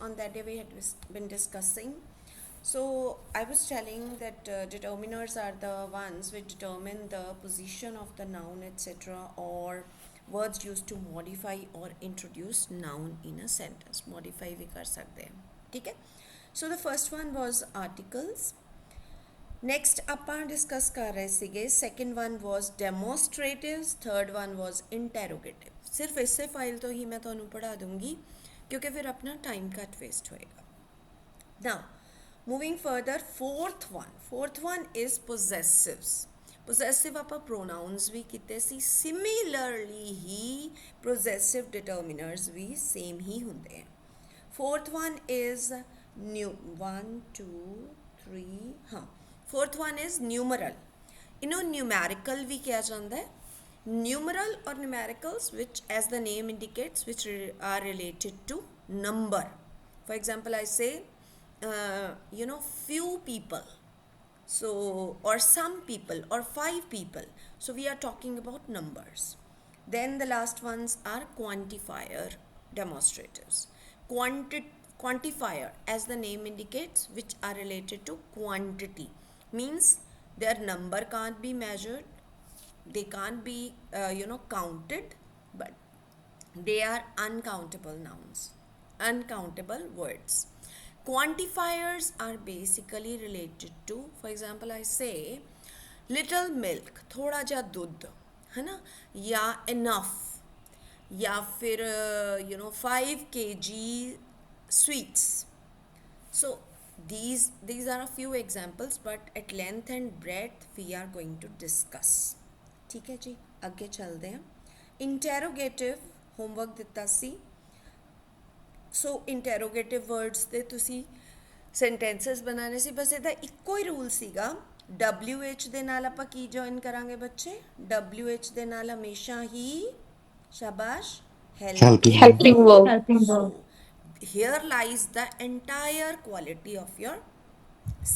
on that day we had been discussing. So I was telling that determiners are the ones which determine the position of the noun, etc., or words used to modify or introduce noun in a sentence. Modify भी कर सकते हैं, ठीक है? So the first one was articles. Next ਆਪਾਂ discuss कर रहे ਸੀਗੇ, second one was demonstratives, third one was interrogative. सिर्फ इससे फाइल तो ही मैं ਤੁਹਾਨੂੰ पढ़ा दूंगी क्योंकि फिर अपना टाइम कट वेस्ट होएगा. Now, moving further, fourth one is possessives. Possessive ਆਪਾਂ pronouns भी ਕੀਤੇ ਸੀ. Similarly ही possessive determiners भी same ही ਹੁੰਦੇ हैं. Fourth one is new. 1 2 3 हाँ. Fourth one is numeral. इन्हों numerical भी किया जाता है. Numeral or numericals, which as the name indicates, which are related to number. For example, I say few people, so or some people or 5 people, so we are talking about numbers. Then the last ones are quantifier demonstratives. Quantifier, as the name indicates, which are related to quantity, means their number can't be measured, they can't be counted, but they are uncountable nouns, uncountable words. Quantifiers are basically related to, for example, I say little milk, थोड़ा जा दूध, है ना, या enough, या फिर 5 kg sweets. So these are a few examples, but at length and breadth we are going to discuss. ठीक है जी, ਅੱਗੇ ਚੱਲਦੇ हैं. Interrogative homework ਦਿੱਤਾ ਸੀ. ਸੋ ਇੰਟੈਰੋਗੇਟਿਵ ਵਰਡਸ ਦੇ ਤੁਸੀਂ ਸੈਂਟੈਂਸਸ ਬਣਾਉਣੇ ਸੀ. ਬਸ ਇਹਦਾ ਇੱਕੋ ਹੀ ਰੂਲ ਸੀਗਾ, WH ਦੇ ਨਾਲ ਆਪਾਂ ਕੀ ਜੁਆਇਨ ਕਰਾਂਗੇ ਬੱਚੇ? WH ਦੇ ਨਾਲ ਹਮੇਸ਼ਾ ਹੀ ਸ਼ਾਬਾਸ਼ Helping verb. so here lies the entire quality of your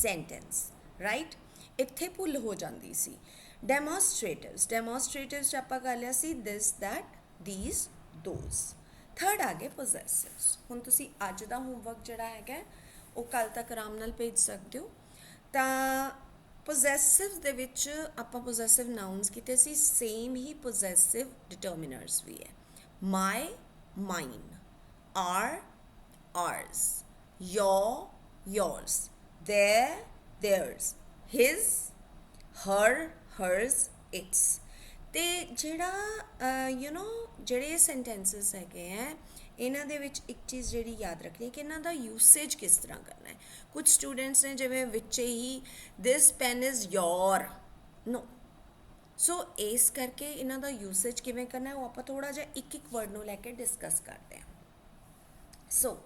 sentence, right? ਇੱਥੇ ਭੁੱਲ ਹੋ ਜਾਂਦੀ ਸੀ. ਡੈਮੋਸਟ੍ਰੇਟਿਵਸ 'ਚ ਆਪਾਂ ਕਰ ਲਿਆ ਸੀ this, that, these, those. Third ਆ ਗਏ possessives. ਹੁਣ ਤੁਸੀਂ ਅੱਜ ਦਾ ਹੋਮਵਰਕ ਜਿਹੜਾ ਹੈਗਾ ਉਹ ਕੱਲ੍ਹ ਤੱਕ ਆਰਾਮ ਨਾਲ ਭੇਜ ਸਕਦੇ ਹੋ. ਤਾਂ possessives ਦੇ ਵਿੱਚ ਆਪਾਂ possessive nouns ਕੀਤੇ ਸੀ, ਸੇਮ ਹੀ possessive determiners ਵੀ ਹੈ. my, mine, our, ours, your, yours, their, theirs, his, her, hers, its. ਤੇ ਜਿਹੜਾ ਜਿਹੜੇ ਸੈਂਟੈਂਸਸ ਹੈਗੇ ਹੈ ਇਹਨਾਂ ਦੇ ਵਿੱਚ ਇੱਕ ਚੀਜ਼ ਜਿਹੜੀ ਯਾਦ ਰੱਖਣੀ ਕਿ ਇਹਨਾਂ ਦਾ ਯੂਸੇਜ ਕਿਸ ਤਰ੍ਹਾਂ ਕਰਨਾ ਹੈ. ਕੁਝ ਸਟੂਡੈਂਟਸ ਨੇ ਜਿਵੇਂ ਵਿੱਚ ਹੀ ਦਿਸ ਪੈਨ ਇਜ਼ ਯੋਰ, ਨੋ. ਸੋ ਇਸ ਕਰਕੇ ਇਹਨਾਂ ਦਾ ਯੂਸੇਜ ਕਿਵੇਂ ਕਰਨਾ ਹੈ ਉਹ ਆਪਾਂ ਥੋੜ੍ਹਾ ਜਿਹਾ ਇੱਕ ਵਰਡ ਨੂੰ ਲੈ ਕੇ ਡਿਸਕਸ ਕਰਦੇ ਹਾਂ. ਸੋ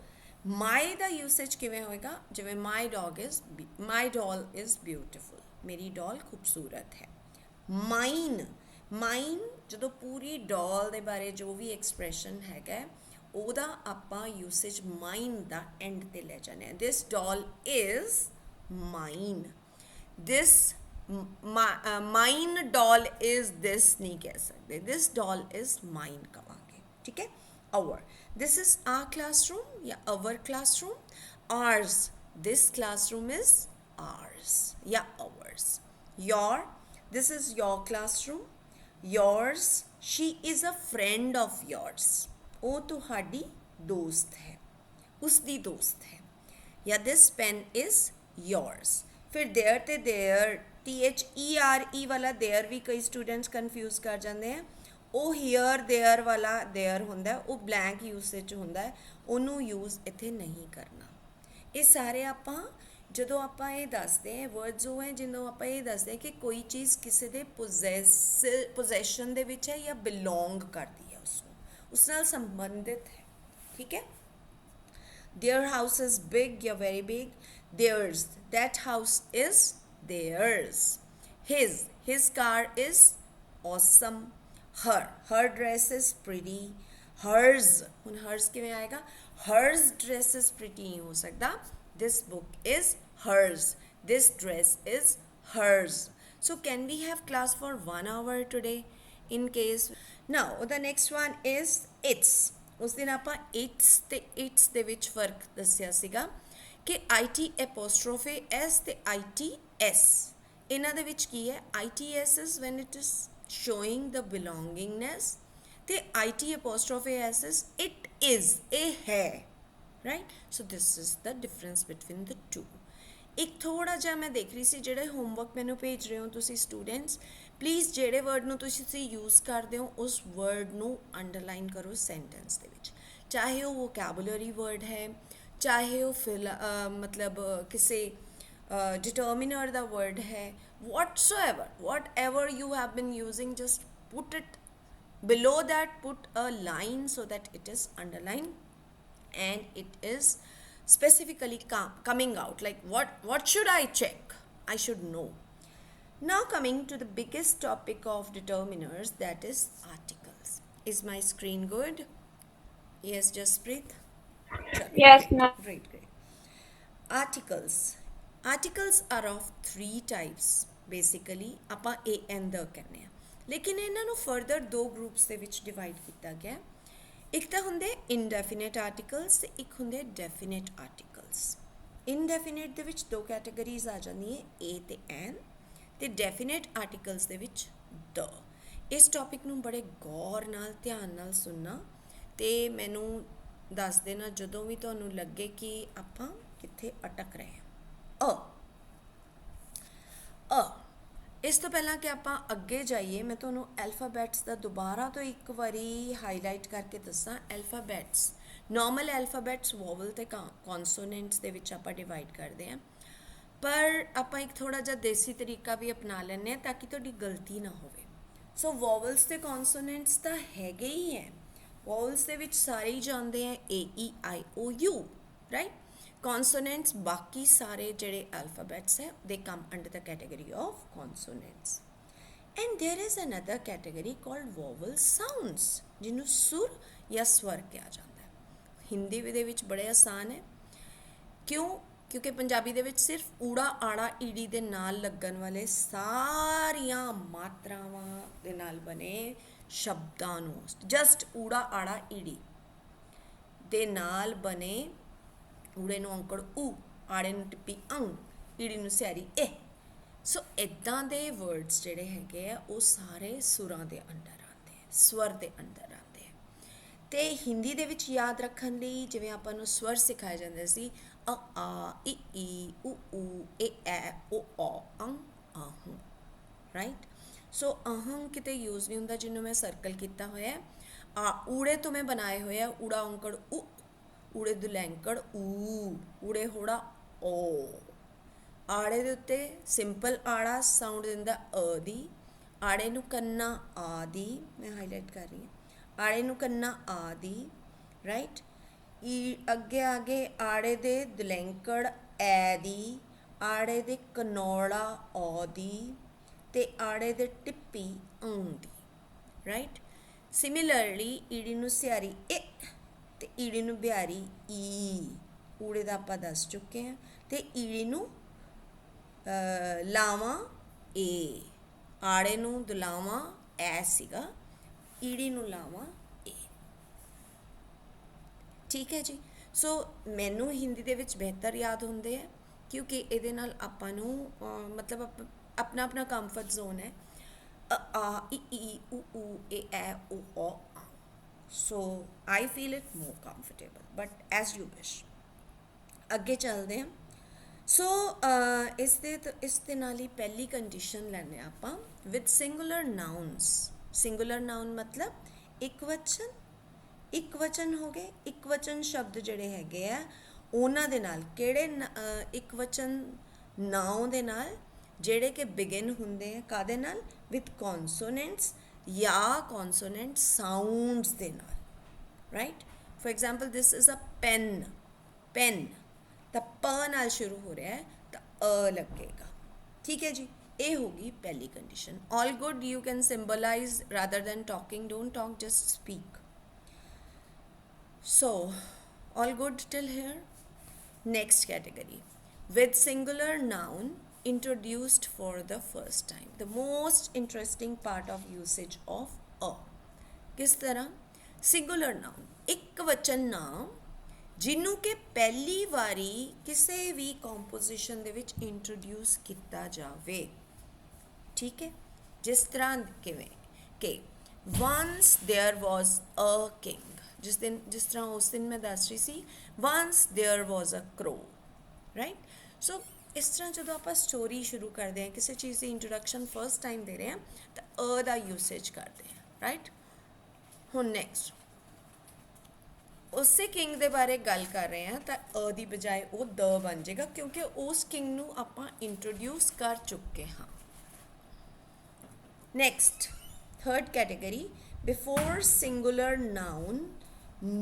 ਮਾਈ ਦਾ ਯੂਸੇਜ ਕਿਵੇਂ ਹੋਏਗਾ? ਜਿਵੇਂ ਮਾਈ ਡੋਲ ਇਜ਼ ਬਿਊਟੀਫੁਲ, ਮੇਰੀ ਡੋਲ ਖੂਬਸੂਰਤ ਹੈ. ਮਾਈਨ ਜਦੋਂ ਪੂਰੀ ਡੋਲ ਦੇ ਬਾਰੇ ਜੋ ਵੀ ਐਕਸਪ੍ਰੈਸ਼ਨ ਹੈਗਾ ਉਹਦਾ ਆਪਾਂ ਯੂਸੇਜ ਮਾਈਨ ਦਾ ਐਂਡ 'ਤੇ ਲੈ ਜਾਂਦੇ ਹਾਂ. ਦਿਸ ਡੋਲ is mine. This mine doll is this ਨਹੀਂ ਕਹਿ ਸਕਦੇ, ਦਿਸ ਡੋਲ ਇਜ਼ ਮਾਈਨ ਕਵਾਂਗੇ. ਠੀਕ ਹੈ. our, this is our classroom, yeah, our classroom. ours, this classroom is ours, yeah, ours. your, this is your classroom. yours, she is a friend of yours, ਉਹ ਤੁਹਾਡੀ ਦੋਸਤ ਹੈ, ਉਸਦੀ ਦੋਸਤ ਹੈ. ਜਾਂ this pen is yours. ਫਿਰ there ਤੇ there, THERE ਵਾਲਾ there ਵੀ ਕਈ ਸਟੂਡੈਂਟਸ ਕਨਫਿਊਜ਼ ਕਰ ਜਾਂਦੇ ਹੈ. ਉਹ ਹੀਅਰ ਦੇਅਰ ਵਾਲਾ ਦੇਅਰ ਹੁੰਦਾ, ਉਹ ਬਲੈਂਕ ਯੂਸੇਜ 'ਚ ਹੁੰਦਾ, ਉਹਨੂੰ ਯੂਜ਼ ਇੱਥੇ ਨਹੀਂ ਕਰਨਾ. ਇਹ ਸਾਰੇ ਆਪਾਂ ਜਦੋਂ ਆਪਾਂ ਇਹ ਦੱਸਦੇ ਹਾਂ ਵਰਡਸ ਉਹ ਹੈ ਜਿਹਨੂੰ ਆਪਾਂ ਇਹ ਦੱਸਦੇ ਹਾਂ ਕਿ ਕੋਈ ਚੀਜ਼ ਕਿਸੇ ਦੇ ਪੋਜੈਸ਼ਨ ਦੇ ਵਿੱਚ ਹੈ ਜਾਂ ਬਿਲੋਂਗ ਕਰਦੀ ਹੈ, ਉਸਨੂੰ ਉਸ ਨਾਲ ਸੰਬੰਧਿਤ ਹੈ. ਠੀਕ ਹੈ. their house is big ਜਾਂ very big. theirs, that house is theirs. his car is awesome. her dress is pretty. hers, ਹੁਣ hers ਕਿਵੇਂ ਆਏਗਾ? hers dress is pretty ਨਹੀਂ ਹੋ ਸਕਦਾ. this book is hers. this dress is hers. so can we have class for 1 hour today in case? now the next one is its. ਉਸ ਦਿਨ ਆਪਾਂ it's ਤੇ ਇਟਸ ਦੇ ਵਿੱਚ ਫਰਕ ਦੱਸਿਆ ਸੀਗਾ ਕਿ ਆਈ ਟੀ ਐਪੋਸਟ੍ਰੋਫੇ ਐਸ ਤੇ ਆਈ ਟੀ ਐਸ, ਇਹਨਾਂ ਦੇ ਵਿੱਚ ਕੀ ਹੈ, I T S is when it is showing the belongingness, ਤੇ I T apostrophe S is it is, ਇਹ ਹੈ, right. So this is the difference between the two. ਇੱਕ ਥੋੜ੍ਹਾ ਜਿਹਾ ਮੈਂ ਦੇਖ ਰਹੀ ਸੀ, ਜਿਹੜੇ ਹੋਮਵਰਕ ਮੈਨੂੰ ਭੇਜ ਰਹੇ ਹੋ ਤੁਸੀਂ ਸਟੂਡੈਂਟਸ, ਪਲੀਜ਼ ਜਿਹੜੇ ਵਰਡ ਨੂੰ ਤੁਸੀਂ ਯੂਜ਼ ਕਰਦੇ ਹੋ ਉਸ ਵਰਡ ਨੂੰ ਅੰਡਰਲਾਈਨ ਕਰੋ ਸੈਂਟੈਂਸ ਦੇ ਵਿੱਚ, ਚਾਹੇ ਉਹ ਵੋਕੈਬੂਲਰੀ ਵਰਡ ਹੈ, ਚਾਹੇ ਉਹ ਮਤਲਬ ਕਿਸੇ determiner ਦਾ word ਹੈ, whatever you have been using, just put it below that, put a line so that it is underlined and it is specifically coming out, like what should I check, I should know. Now coming to the biggest topic of determiners, that is articles. Is my screen good? Yes, Jaspreet? Yes, Great, ma'am. great, great. Articles are of three types basically, ਆਪਾਂ A and the ਕਹਿੰਦੇ ਆ, ਲੇਕਿਨ ਇਹਨਾਂ ਨੂੰ further ਦੋ groups ਦੇ ਵਿੱਚ divide ਕੀਤਾ ਗਿਆ। ਇੱਕ ਤਾਂ ਹੁੰਦੇ ਇਨਡੈਫੀਨਿਟ ਆਰਟੀਕਲਸ ਤੇ ਇੱਕ ਹੁੰਦੇ ਡੈਫੀਨਿਟ ਆਰਟੀਕਲਸ। ਇਨਡੈਫੀਨਿਟ ਦੇ ਵਿੱਚ ਦੋ ਕੈਟਾਗਰੀਜ਼ ਆ ਜਾਂਦੀਆਂ A ਤੇ N, ਤੇ ਡੈਫੀਨਿਟ ਆਰਟੀਕਲਸ ਦੇ ਵਿੱਚ ਦ। ਇਸ ਟੌਪਿਕ ਨੂੰ ਬੜੇ ਗੌਰ ਨਾਲ ਧਿਆਨ ਨਾਲ ਸੁਣਨਾ ਤੇ ਮੈਨੂੰ ਦੱਸ ਦੇਣਾ ਜਦੋਂ ਵੀ ਤੁਹਾਨੂੰ ਲੱਗੇ ਕਿ ਆਪਾਂ ਕਿੱਥੇ ਅਟਕ ਰਹੇ ਹਾਂ। ਇਸ ਤੋਂ ਪਹਿਲਾਂ ਕਿ ਆਪਾਂ ਅੱਗੇ ਜਾਈਏ, ਮੈਂ ਤੁਹਾਨੂੰ ਐਲਫਾਬੈਟਸ ਦਾ ਦੁਬਾਰਾ ਤੋਂ ਇੱਕ ਵਾਰੀ ਹਾਈਲਾਈਟ ਕਰਕੇ ਦੱਸਾਂ। ਐਲਫਾਬੈਟਸ, ਨੋਰਮਲ ਐਲਫਾਬੈਟਸ ਵੋਵਲ ਤੇ ਕੌਨਸੋਨੈਂਟਸ ਦੇ ਵਿੱਚ ਆਪਾਂ ਡਿਵਾਈਡ ਕਰਦੇ ਹਾਂ, ਪਰ ਆਪਾਂ ਇੱਕ ਥੋੜ੍ਹਾ ਜਿਹਾ ਦੇਸੀ ਤਰੀਕਾ ਵੀ ਅਪਣਾ ਲੈਂਦੇ ਹਾਂ ਤਾਂ ਕਿ ਤੁਹਾਡੀ ਗਲਤੀ ਨਾ ਹੋਵੇ। ਸੋ ਵੋਵਲਸ ਤੇ ਕੌਨਸੋਨੈਂਟਸ ਤਾਂ ਹੈਗੇ ਹੀ ਹੈ, ਵੋਵਲਸ ਦੇ ਵਿੱਚ ਸਾਰੇ ਹੀ ਜਾਂਦੇ ਆ AEIOU, ਰਾਈਟ। ਕੌਨਸੋਨੈਂਟਸ ਬਾਕੀ ਸਾਰੇ ਜਿਹੜੇ ਅਲਫਾਬੈਟਸ ਹੈ they come under the category of consonants. And there is another category called vowel sounds, ਜਿਹਨੂੰ ਸੁਰ ਜਾਂ ਸਵਰ ਕਿਹਾ ਜਾਂਦਾ ਹੈ। ਹਿੰਦੀ ਦੇ ਵਿੱਚ ਬੜੇ ਆਸਾਨ ਹੈ, ਕਿਉਂਕਿ ਪੰਜਾਬੀ ਦੇ ਵਿੱਚ ਸਿਰਫ ਊੜਾ ਆੜਾ ਈੜੀ ਦੇ ਨਾਲ ਲੱਗਣ ਵਾਲੇ ਸਾਰੀਆਂ ਮਾਤਰਾਵਾਂ ਦੇ ਨਾਲ ਬਣੇ ਸ਼ਬਦਾਂ ਨੂੰ, ਜਸਟ ਊੜਾ ਆੜਾ ਈੜੀ ਦੇ ਨਾਲ ਬਣੇ, ਊੜੇ ਨੂੰ ਔਂਕੜ ਊ, ਆੜੇ ਨੂੰ ਟਿੱਪੀ ੰ, ਈੜੀ ਨੂੰ ਸਿਆਰੀ ਏ। ਸੋ ਇੱਦਾਂ ਦੇ ਵਰਡਸ ਜਿਹੜੇ ਹੈਗੇ ਆ ਉਹ ਸਾਰੇ ਸੁਰਾਂ ਦੇ ਅੰਡਰ ਆਉਂਦੇ ਆ, ਸਵਰ ਦੇ ਅੰਡਰ ਆਉਂਦੇ ਆ। ਅਤੇ ਹਿੰਦੀ ਦੇ ਵਿੱਚ ਯਾਦ ਰੱਖਣ ਲਈ ਜਿਵੇਂ ਆਪਾਂ ਨੂੰ ਸਵਰ ਸਿਖਾਏ ਜਾਂਦੇ ਸੀ, ਅ ਆ ਈ ਈ ਊ ਊ ਏ ਐ ਓ ਔ ਅੰ ਆਹੂੰ, ਰਾਈਟ। ਸੋ ਅਹੰ ਕਿਤੇ ਯੂਜ਼ ਨਹੀਂ ਹੁੰਦਾ, ਜਿਹਨੂੰ ਮੈਂ ਸਰਕਲ ਕੀਤਾ ਹੋਇਆ। ਆ ਊੜੇ ਤੋਂ ਮੈਂ ਬਣਾਏ ਹੋਏ ਆ, ਊੜਾ ਔਂਕੜ ਊ, ਊੜੇ ਦੁਲੈਂਕੜ ਊ, ਊੜੇ ਹੋੜਾ ਓ। ਆੜੇ ਦੇ ਉੱਤੇ ਸਿੰਪਲ ਆੜਾ ਸਾਊਂਡ ਦਿੰਦਾ ਅ ਦੀ, ਆੜੇ ਨੂੰ ਕੰਨਾ ਆ ਦੀ, ਮੈਂ ਹਾਈਲਾਈਟ ਕਰ ਰਹੀ ਹਾਂ, ਆੜੇ ਨੂੰ ਕੰਨਾ ਆ ਦੀ, ਰਾਈਟ। ਅੱਗੇ ਆੜੇ ਦੇ ਦੁਲੈਂਕੜ ਐ ਦੀ, ਆੜੇ ਦੇ ਕਨੌੜਾ ਔ ਦੀ, ਤੇ ਆੜੇ ਦੇ ਟਿੱਪੀ ੰ ਦੀ, ਰਾਈਟ। ਸਿਮਿਲਰਲੀ ਈੜੀ ਨੂੰ ਸਿਆਰੀ ਏ ਤੇ ਈੜੀ ਨੂੰ ਬਿਹਾਰੀ ਈ, ਊੜੇ ਦਾ ਆਪਾਂ ਦੱਸ ਚੁੱਕੇ ਹਾਂ, ਤੇ ਈੜੀ ਨੂੰ ਲਾਵਾਂ ਏ, ਆੜੇ ਨੂੰ ਦੁਲਾਵਾਂ ਐ ਸੀਗਾ, ਈੜੀ ਨੂੰ ਲਾਵਾਂ ਏ, ਠੀਕ ਹੈ ਜੀ। ਸੋ ਮੈਨੂੰ ਹਿੰਦੀ ਦੇ ਵਿੱਚ ਬਿਹਤਰ ਯਾਦ ਹੁੰਦੇ ਹੈ, ਕਿਉਂਕਿ ਇਹਦੇ ਨਾਲ ਆਪਾਂ ਨੂੰ ਮਤਲਬ ਆਪਣਾ ਆਪਣਾ ਕੰਫਰਟ ਜ਼ੋਨ ਹੈ। ਆ ਈ ਈ ਊ ਊ ਏ ਐ ਓ ਔ। So I feel it more comfortable, but as you wish. ਅੱਗੇ ਚੱਲਦੇ ਹਾਂ। ਸੋ ਇਸ ਦੇ ਨਾਲ ਹੀ ਪਹਿਲੀ ਕੰਡੀਸ਼ਨ ਲੈਂਦੇ ਹਾਂ ਆਪਾਂ, ਵਿਦ ਸਿੰਗੂਲਰ ਨਾਊਨਸ। ਸਿੰਗੂਲਰ ਨਾਊਨ ਮਤਲਬ ਇੱਕ ਵਚਨ ਹੋ ਗਏ। ਇੱਕ ਵਚਨ ਸ਼ਬਦ ਜਿਹੜੇ ਹੈਗੇ ਆ ਉਹਨਾਂ ਦੇ ਨਾਲ, ਕਿਹੜੇ ਇੱਕ ਵਚਨ ਨਾਉਨ ਦੇ ਨਾਲ, ਜਿਹੜੇ ਕਿ ਬਿਗਿਨ ਹੁੰਦੇ ਆ ਕਾਹਦੇ ਨਾਲ, ਵਿਦ ਕੌਨਸੋਨੈਂਟਸ ਜਾਂ ਕੌਨਸੋਨੈਂਟ ਸਾਊਂਡਸ ਦੇ ਨਾਲ, right. For example this is a pen, ਤਾਂ ਪ ਨਾਲ ਸ਼ੁਰੂ ਹੋ ਰਿਹਾ ਹੈ ਤਾਂ ਅ ਲੱਗੇਗਾ, ਠੀਕ ਹੈ ਜੀ। ਇਹ ਹੋ ਗਈ ਪਹਿਲੀ condition. All good, you can symbolize rather than talking, don't talk, just speak. So, all good till here? Next category, with singular noun introduced for the first time. The most interesting part of usage of a. किस तरह? Singular ਨਾउन ਇੱਕ ਵਚਨ ਨਾਮ ਜਿਹਨੂੰ ਕਿ ਪਹਿਲੀ ਵਾਰੀ ਕਿਸੇ ਵੀ ਕੰਪੋਜੀਸ਼ਨ ਦੇ ਵਿੱਚ ਇੰਟਰੋਡਿਊਸ ਕੀਤਾ ਜਾਵੇ, ਠੀਕ ਹੈ। ਜਿਸ ਤਰ੍ਹਾਂ ਕਿਵੇਂ ਕਿ once there was a king, ਜਿਸ ਤਰ੍ਹਾਂ ਉਸ ਦਿਨ ਮੈਂ ਦੱਸ ਰਹੀ ਸੀ once there was a crow, right? so ਇਸ ਤਰ੍ਹਾਂ ਜਦੋਂ ਆਪਾਂ ਸਟੋਰੀ ਸ਼ੁਰੂ ਕਰਦੇ ਹਾਂ, ਕਿਸੇ ਚੀਜ਼ ਦੀ ਇੰਟਰੋਡਕਸ਼ਨ ਫਸਟ ਟਾਈਮ ਦੇ ਰਹੇ ਹਾਂ ਤਾਂ ਦਾ ਯੂਸੇਜ ਕਰਦੇ ਹਾਂ, ਰਾਈਟ। ਹੁਣ ਨੈਕਸਟ ਉਸੇ ਕਿੰਗ ਦੇ ਬਾਰੇ ਗੱਲ ਕਰ ਰਹੇ ਹਾਂ ਤਾਂ ਦੀ ਬਜਾਏ ਉਹ ਦ ਬਣ ਜਾਏਗਾ ਕਿਉਂਕਿ ਉਸ ਕਿੰਗ ਨੂੰ ਆਪਾਂ ਇੰਟਰੋਡਿਊਸ ਕਰ ਚੁੱਕੇ ਹਾਂ। Next third category, before singular noun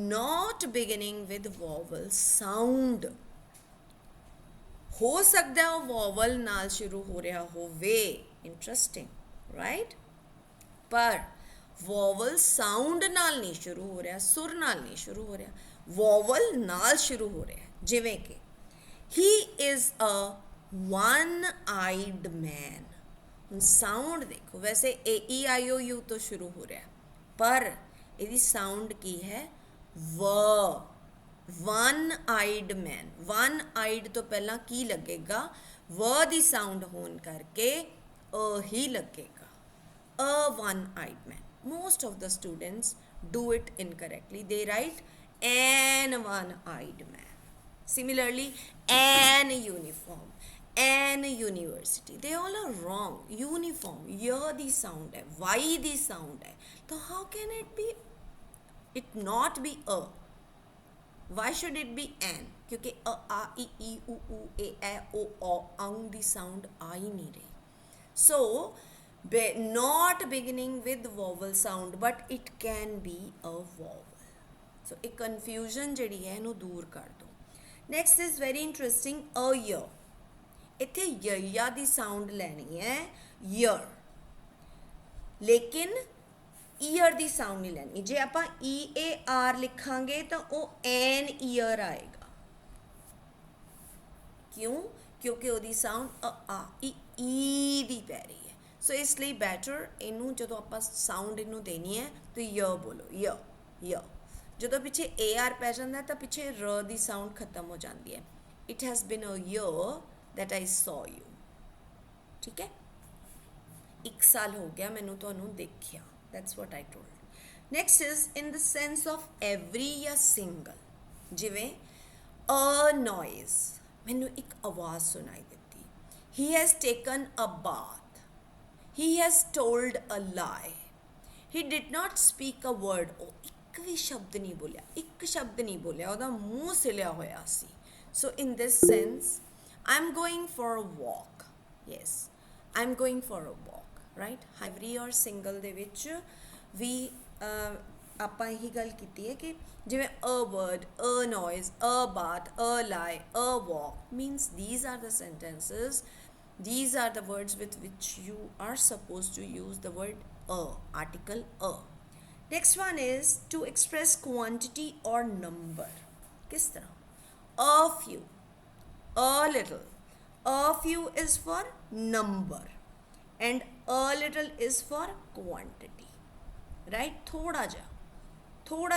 not beginning with vowel sound, ਹੋ ਸਕਦਾ ਉਹ ਵੋਵਲ ਨਾਲ ਸ਼ੁਰੂ ਹੋ ਰਿਹਾ ਹੋਵੇ, ਇੰਟਰਸਟਿੰਗ ਰਾਈਟ, ਪਰ ਵੋਵਲ ਸਾਊਂਡ ਨਾਲ ਨਹੀਂ ਸ਼ੁਰੂ ਹੋ ਰਿਹਾ, ਸੁਰ ਨਾਲ ਨਹੀਂ ਸ਼ੁਰੂ ਹੋ ਰਿਹਾ, ਵੋਵਲ ਨਾਲ ਸ਼ੁਰੂ ਹੋ ਰਿਹਾ। ਜਿਵੇਂ ਕਿ he is a one eyed man, ਹੁਣ ਸਾਊਂਡ ਦੇਖੋ, ਵੈਸੇ AEIOU ਤੋਂ ਸ਼ੁਰੂ ਹੋ ਰਿਹਾ ਪਰ ਇਹਦੀ ਸਾਊਂਡ ਕੀ ਹੈ, ਵ। ਵਨ ਆਈਡ ਮੈਨ, ਵਨ ਆਈਡ ਤੋਂ ਪਹਿਲਾਂ ਕੀ ਲੱਗੇਗਾ, ਵ ਦੀ ਸਾਊਂਡ ਹੋਣ ਕਰਕੇ ਹੀ ਲੱਗੇਗਾ, a one eyed man. most of the students do it incorrectly, they write an one eyed man. Similarly, an uniform, an university, they all are wrong. Uniform, y the sound hai, y the sound hai, so how can it not be a? Why should it be an? क्योंकि अ आ इ ई उ ऊ ए ए ओ औ अंग ਦੀ sound ਆ ਹੀ ਨਹੀਂ ਰਹੀ। so not beginning with vowel sound but it can be a vowel, so ਇੱਕ confusion ਜਿਹੜੀ ਹੈ ਇਹਨੂੰ ਦੂਰ ਕਰ ਦੋ। next is very interesting, a year, ਇੱਥੇ ਯਾ ਦੀ ਸਾਊਂਡ ਲੈਣੀ ਹੈ year, ਲੇਕਿਨ ਈਅਰ ਦੀ ਸਾਊਂਡ ਨਹੀਂ ਲੈਣੀ। ਜੇ ਆਪਾਂ EAR ਲਿਖਾਂਗੇ ਤਾਂ ਉਹ ਐਨ ਈਅਰ ਆਏਗਾ, ਕਿਉਂ, ਕਿਉਂਕਿ ਉਹਦੀ ਸਾਊਂਡ ਆ ਈ ਦੀ ਪੈ ਰਹੀ ਹੈ। ਸੋ ਇਸ ਲਈ ਬੈਟਰ ਇਹਨੂੰ ਜਦੋਂ ਆਪਾਂ ਸਾਊਂਡ ਇਹਨੂੰ ਦੇਣੀ ਹੈ ਤਾਂ य ਬੋਲੋ, य। ਜਦੋਂ ਪਿੱਛੇ AR ਪੈ ਜਾਂਦਾ ਤਾਂ ਪਿੱਛੇ ਰ ਦੀ ਸਾਊਂਡ ਖਤਮ ਹੋ ਜਾਂਦੀ ਹੈ। It has been a year that I saw you, ਠੀਕ ਹੈ, 1 ਸਾਲ ਹੋ ਗਿਆ ਮੈਨੂੰ ਤੁਹਾਨੂੰ ਦੇਖਿਆ, that's what I told. next is in the sense of every ਜਾਂ single, ਜਿਵੇਂ a noise, ਮੈਨੂੰ ਇੱਕ ਆਵਾਜ਼ ਸੁਣਾਈ ਦਿੱਤੀ, he has taken a bath, he has told a lie, he did not speak a word, ਉਹ ਇੱਕ ਵੀ ਸ਼ਬਦ ਨਹੀਂ ਬੋਲਿਆ, ਇੱਕ ਸ਼ਬਦ ਨਹੀਂ ਬੋਲਿਆ, ਉਹਦਾ ਮੂੰਹ ਸਿਲਿਆ ਹੋਇਆ ਸੀ। so in this sense I'm going for a walk, yes I'm going for a walk, right. ਹਾਈਵਰੀ ਔਰ ਸਿੰਗਲ ਦੇ ਵਿੱਚ ਵੀ ਆਪਾਂ ਇਹੀ ਗੱਲ ਕੀਤੀ ਹੈ ਕਿ ਜਿਵੇਂ a word, a noise, a bath, a lie, a walk means these are the sentences, these are the words with which you are supposed to use the word a, article a. next one is to express quantity or number, ਕਿਸ ਤਰ੍ਹਾਂ, a few, a little, a few is for number and a little is for quantity, right? थोड़ा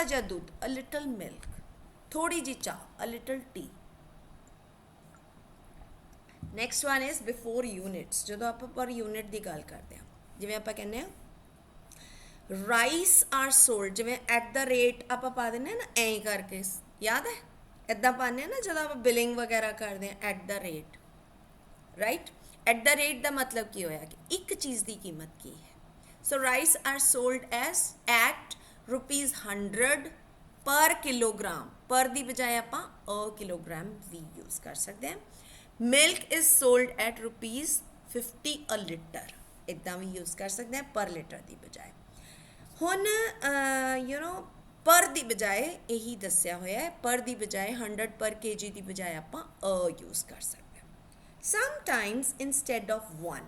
जा दूध, a little milk, थोड़ी जी चाह, a little tea. next one is before units, ਜਦੋਂ ਆਪਾਂ per unit ਦੀ ਗੱਲ ਕਰਦੇ ਹਾਂ, ਜਿਵੇਂ ਆਪਾਂ ਕਹਿੰਦੇ ਹਾਂ rice are sold, ਜਿਵੇਂ at the rate ਆਪਾਂ ਪਾ ਦਿੰਦੇ ਹਾਂ ਨਾ ਐਂ ਕਰਕੇ, ਯਾਦ ਹੈ ਇੱਦਾਂ ਪਾਉਂਦੇ ਹਾਂ ਨਾ ਜਦੋਂ ਆਪਾਂ ਬਿਲਿੰਗ ਵਗੈਰਾ ਕਰਦੇ ਹਾਂ at the rate, right? at the rate ਦਾ ਮਤਲਬ ਕੀ ਹੋਇਆ ਕਿ ਇੱਕ ਚੀਜ਼ ਦੀ ਕੀਮਤ ਕੀ ਹੈ। so rice are sold as at ₹100 per kilogram, ਪਰ ਦੀ ਬਜਾਏ ਆਪਾਂ a kilogram ਵੀ ਯੂਜ਼ ਕਰ ਸਕਦੇ ਹਾਂ। milk is sold at ₹50 a litre, ਇੱਦਾਂ ਵੀ ਯੂਜ਼ ਕਰ ਸਕਦੇ ਹਾਂ ਪਰ ਲੀਟਰ ਦੀ ਬਜਾਏ। ਹੁਣ ਪਰ ਦੀ ਬਜਾਏ ਇਹੀ ਦੱਸਿਆ ਹੋਇਆ ਹੈ, ਪਰ ਦੀ ਬਜਾਏ 100 per kg ਦੀ ਬਜਾਏ ਆਪਾਂ a ਯੂਜ਼ ਕਰ ਸਕਦੇ। sometimes instead of one,